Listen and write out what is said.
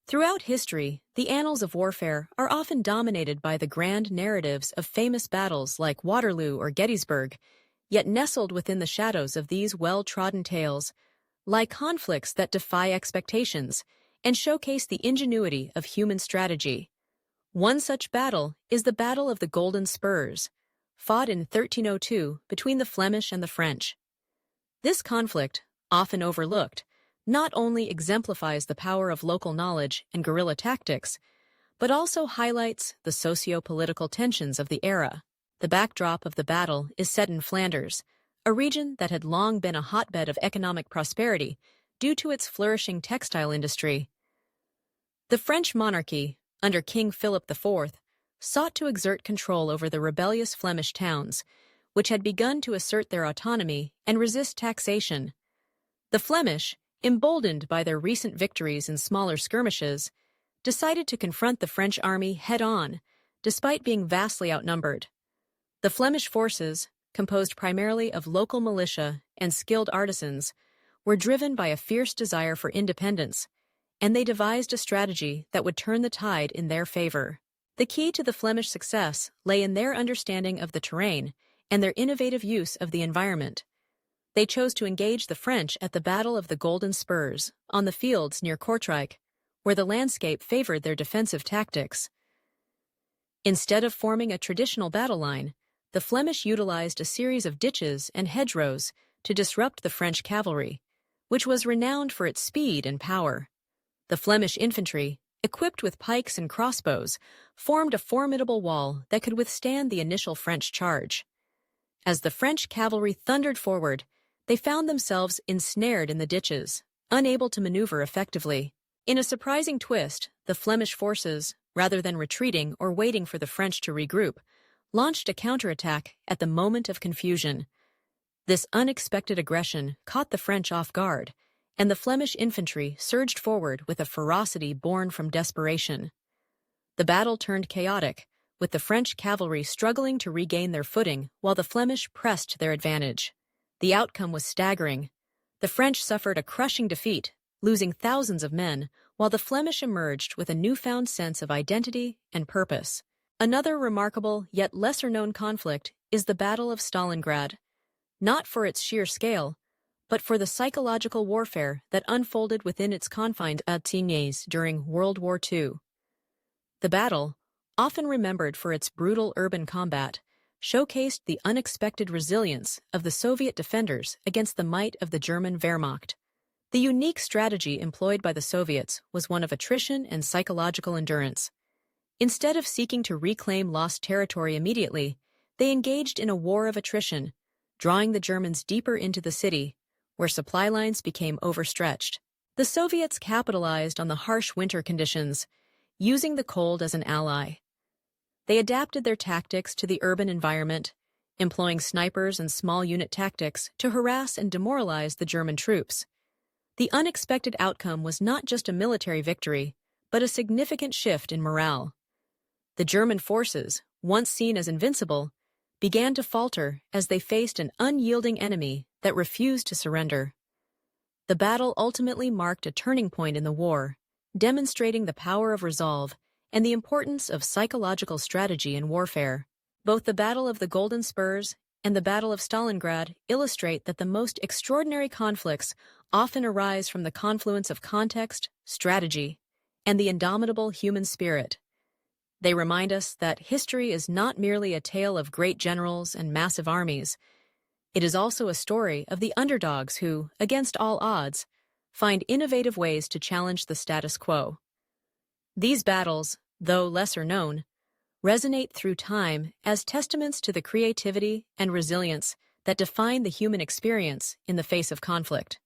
Throughout history, the annals of warfare are often dominated by the grand narratives of famous battles like Waterloo or Gettysburg, yet nestled within the shadows of these well-trodden tales lie conflicts that defy expectations and showcase the ingenuity of human strategy. One such battle is the Battle of the Golden Spurs, fought in 1302 between the Flemish and the French. This conflict, often overlooked, not only exemplifies the power of local knowledge and guerrilla tactics, but also highlights the socio-political tensions of the era. The backdrop of the battle is set in Flanders, a region that had long been a hotbed of economic prosperity due to its flourishing textile industry. The French monarchy, under King Philip IV, sought to exert control over the rebellious Flemish towns, which had begun to assert their autonomy and resist taxation. The Flemish, emboldened by their recent victories in smaller skirmishes, decided to confront the French army head-on, despite being vastly outnumbered. The Flemish forces, composed primarily of local militia and skilled artisans, were driven by a fierce desire for independence, and they devised a strategy that would turn the tide in their favor. The key to the Flemish success lay in their understanding of the terrain and their innovative use of the environment. They chose to engage the French at the Battle of the Golden Spurs, on the fields near Kortrijk, where the landscape favored their defensive tactics. Instead of forming a traditional battle line, the Flemish utilized a series of ditches and hedgerows to disrupt the French cavalry, which was renowned for its speed and power. The Flemish infantry, equipped with pikes and crossbows, formed a formidable wall that could withstand the initial French charge. As the French cavalry thundered forward, they found themselves ensnared in the ditches, unable to maneuver effectively. In a surprising twist, the Flemish forces, rather than retreating or waiting for the French to regroup, launched a counterattack at the moment of confusion. This unexpected aggression caught the French off guard, and the Flemish infantry surged forward with a ferocity born from desperation. The battle turned chaotic, with the French cavalry struggling to regain their footing while the Flemish pressed to their advantage. The outcome was staggering. The French suffered a crushing defeat, losing thousands of men, while the Flemish emerged with a newfound sense of identity and purpose. Another remarkable yet lesser-known conflict is the Battle of Stalingrad, not for its sheer scale, but for the psychological warfare that unfolded within its confined Athénées during World War II. The battle, often remembered for its brutal urban combat, showcased the unexpected resilience of the Soviet defenders against the might of the German Wehrmacht. The unique strategy employed by the Soviets was one of attrition and psychological endurance. Instead of seeking to reclaim lost territory immediately, they engaged in a war of attrition, drawing the Germans deeper into the city, where supply lines became overstretched. The Soviets capitalized on the harsh winter conditions, using the cold as an ally. They adapted their tactics to the urban environment, employing snipers and small unit tactics to harass and demoralize the German troops. The unexpected outcome was not just a military victory, but a significant shift in morale. The German forces, once seen as invincible, began to falter as they faced an unyielding enemy that refused to surrender. The battle ultimately marked a turning point in the war, demonstrating the power of resolve and the importance of psychological strategy in warfare. Both the Battle of the Golden Spurs and the Battle of Stalingrad illustrate that the most extraordinary conflicts often arise from the confluence of context, strategy, and the indomitable human spirit. They remind us that history is not merely a tale of great generals and massive armies. It is also a story of the underdogs who, against all odds, find innovative ways to challenge the status quo. These battles, though lesser known, resonate through time as testaments to the creativity and resilience that define the human experience in the face of conflict.